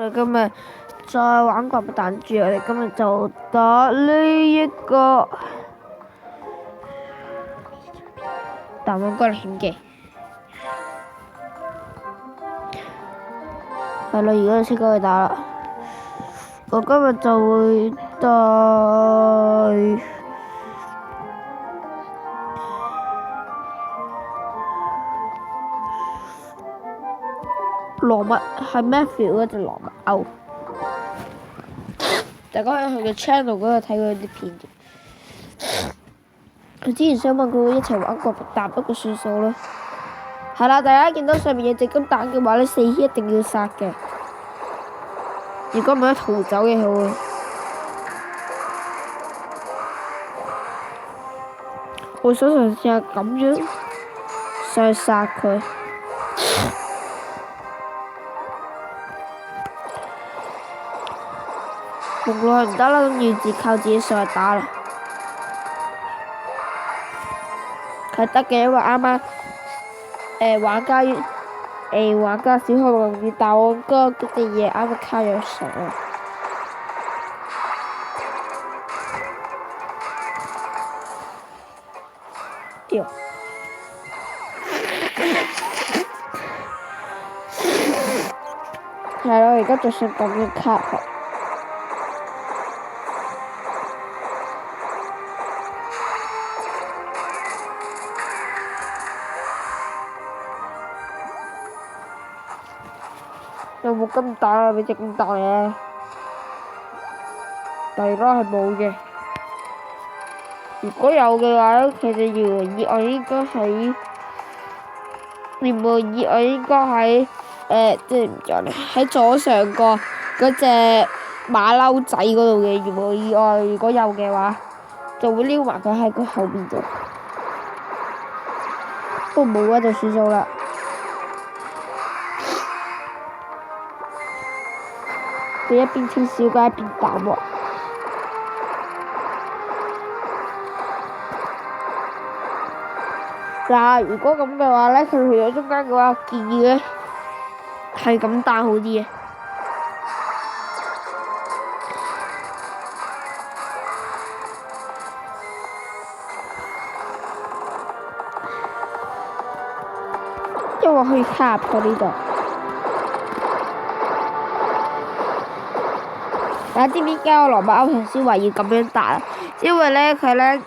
我哋今日再玩刮目彈珠，我哋今日就打呢一個大王軍險記。係啦，而家先過去打啦。我今日就會帶羅密，係 Matthew 嗰隻羅密歐。大家可以去佢嘅 channel 嗰度睇佢啲片段。佢之前想問佢會一齊玩刮目彈，不過算數啦。係啦，大家見到上面有隻金蛋嘅話咧，4 hit 一定要殺嘅。如果唔係逃走嘅佢會。我想嘗試下咁樣上去殺佢。紅路係唔得啦，咁要靠自己上去打啦。係得嘅，因為啱啱玩家小可能要大王哥嗰隻嘢啱啱卡咗上啊。掉。係咯，而家就想咁樣卡佢。有冇咁大啊？俾隻咁大啊！但係而家係冇嘅。如果有嘅話咧，其實原本意外應該喺即係唔講咧，喺左上角嗰隻馬騮仔嗰度嘅。原本意外如果有嘅話，就會撩埋佢喺佢後邊度。不過冇啊，就算數啦。佢一邊清小雞一邊打喎。嗱，如果咁嘅話咧，佢去咗中間嘅話，建議咧係咁打好啲嘅。因為可以卡入去呢度。大家知唔知點解我羅密歐頭先話要咁樣打？因為咧佢咧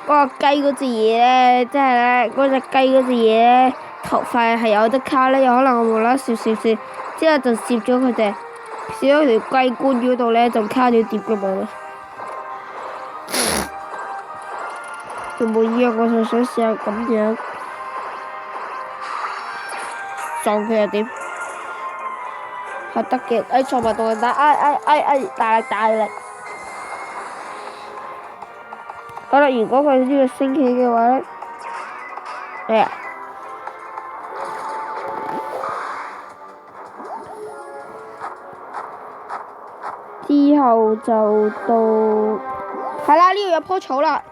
嗰個雞嗰隻嘢咧，即係咧嗰隻雞嗰隻嘢咧，頭髮係有得卡咧，有可能我無啦啦攝，之後就攝咗佢哋，攝咗條雞冠嗰度咧，就卡咗碟㗎嘛。就冇意啊！我就想試下咁樣撞佢又點？係得嘅，撞埋同人打，大力！好啦，如果佢呢個升起嘅話咧，之後就到係啦，呢度有棵草啦，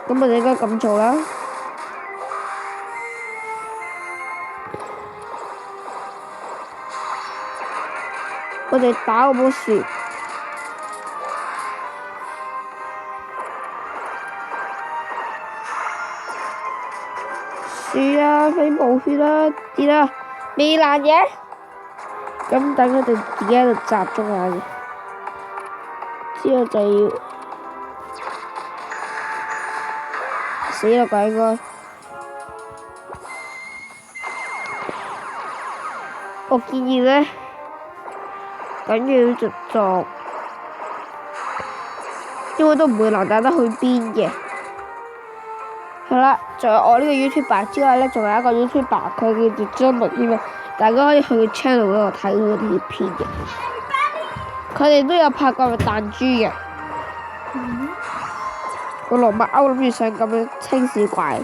咁我哋應該咁做啦。我哋打嗰棵樹。樹啊，飛冇血啦，跌啦，未爛嘅。咁等佢哋自己喺度集中下嘅，之後就要死啦啩應該。我建議咧，緊要就做，因為都唔會難打得去邊嘅。係啦，仲有我呢個 YouTuber 之外咧，仲有一個 YouTuber， 佢叫做張文添啊，大家可以去佢 channel 嗰度睇嗰啲片嘅。佢哋都有拍過彈珠嘅。個羅密歐諗住想咁樣清小怪。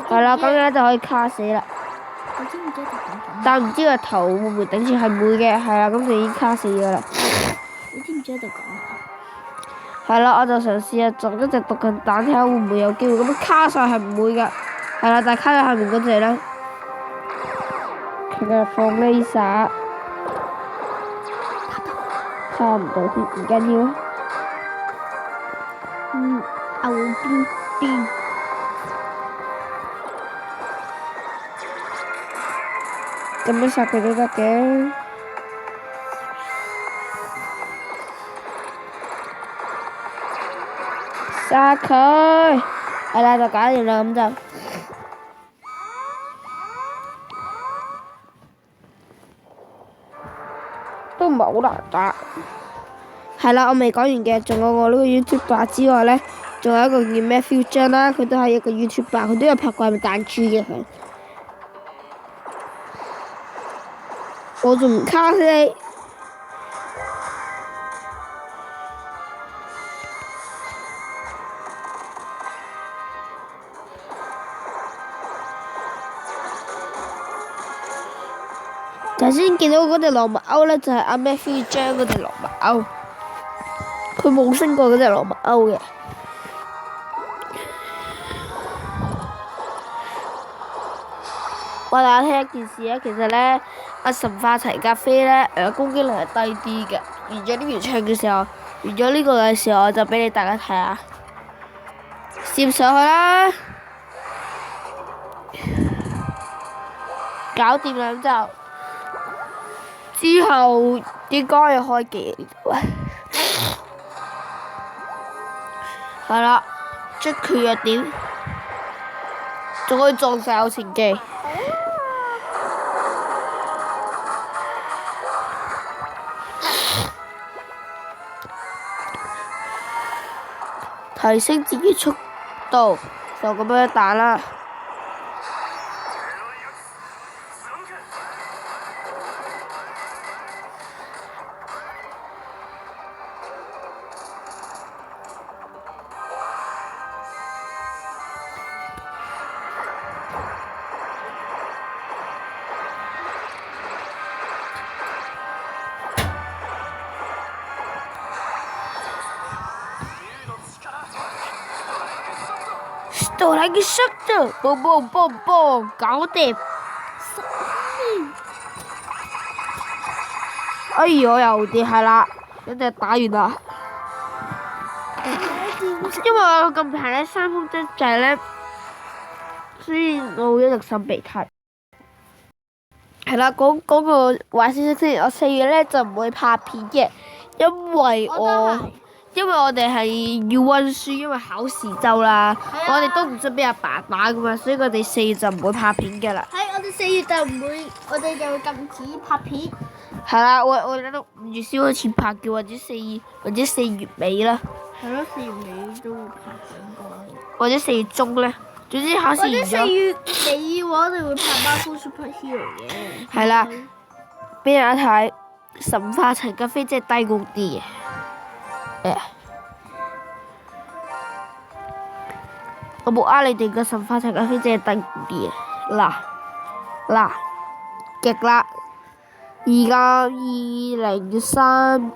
係啦，咁樣就可以卡死啦。但唔知個頭會唔會頂住，係唔會嘅。係啦，咁就已經卡死咗啦。你知唔知喺度講？係係啦，我就嘗試下做一隻毒菌蛋，睇下會唔會有機會。咁樣卡上係唔會㗎，係啦，但係卡喺下面嗰隻咧，佢嘅放 laser，卡唔到添，唔緊要啊。牛邊邊，咁樣殺佢都得嘅。殺佢，係啦，就搞掂啦，咁就都唔係好難打。係啦，我未講完嘅，仲有我呢個 YouTuber 之外咧，仲有一個叫 Matthew John 啦，佢都係一個 YouTuber，佢都有拍過係咪彈珠嘅佢。我仲唔卡你？頭先見到嗰隻羅密歐咧，就係阿 Matthew John 嗰隻羅密歐，佢冇升過嗰隻羅密歐嘅。話大家聽一件事啊，其實咧，阿神化齊格飛咧，攻擊力係低啲嘅。完咗呢條槍嘅時候，完咗呢個嘅時候，我就俾你大家睇下，攝上去啦，搞掂啦咁就。之後應該要開技喂，係啦，捉佢弱點，仲可以撞晒我前技。提升自己速度，就咁樣打啦。到你嘅速度，嘣嘣嘣嘣，搞掂！哎呀，又跌係啦，一隻打完啦。因為我近排咧傷風得滯咧，所以我會一直擤鼻涕。係啦，講個壞消息先，我4月咧就唔會拍片嘅，因為我哋係要温書，因為考試周啦，我哋都唔想俾阿爸打噶嘛，所以我哋4月就唔會拍片噶啦。係，我哋4月就唔會，我哋就會禁止拍片。係啦，我哋都5月先開始拍嘅，或者4月尾啦。係咯，4月尾都會拍兩個。或者4月中咧，總之考試完咗。或者4月尾嘅話，我哋會拍 Marvel Super Hero 嘅。係啦，俾大家睇神化齊格飛即係低谷啲嘅。我冇呃你哋嘅神化齊格飛即係低谷啲嘅。嗱，極啦！而家20038，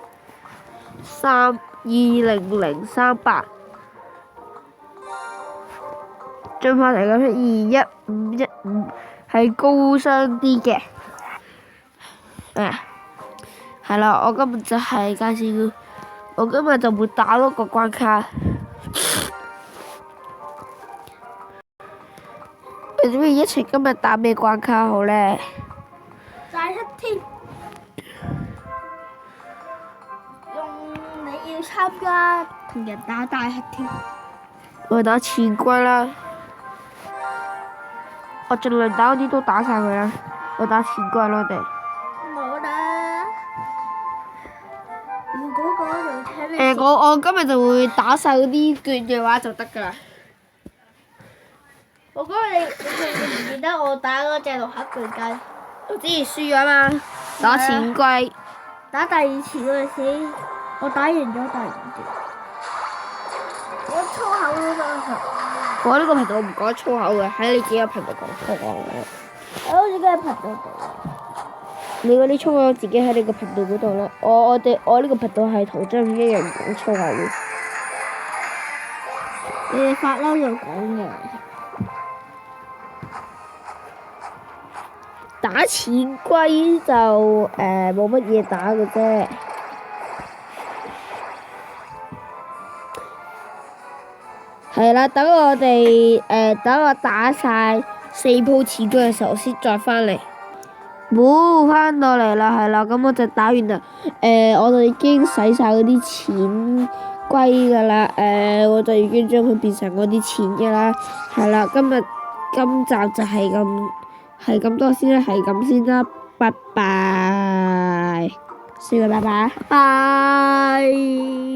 進化齊格飛21515係高商啲嘅。係啦，我今日就係介紹，我今日就會打多個關卡。你準備一齊今日打咩關卡好咧？大黑天，你要參加同人打大黑天。我打錢龜啦，我盡量打嗰啲都打晒佢啦。我打錢龜咯，我哋。我打。如果講就聽你。我今日就會打晒嗰啲券嘅話就得㗎啦。我覺得你唔記得我打嗰隻綠黑巨雞？我之前輸咗嘛，打錢龜。打第2次嗰陣時，我打完咗第2次。我粗口都得。我呢個頻道唔講粗口嘅，喺你自己個頻道講粗口嘅。我好似喺頻道度。你嗰啲粗口自己喺你個頻道嗰度啦。我呢個頻道係同張一樣講粗口嘅。你哋發嬲就講嘅。打錢龜就冇乜嘢打嘅啫。係啦，等我打晒4鋪錢龜嘅時候先再返嚟。冇返到嚟啦，係啦，咁我就打完啦。我就已經使晒嗰啲錢龜噶啦。我就已經將佢變成嗰啲錢嘅啦。係啦，今集就係咁多先啦，係咁先啦，拜拜，先啦，拜拜。拜。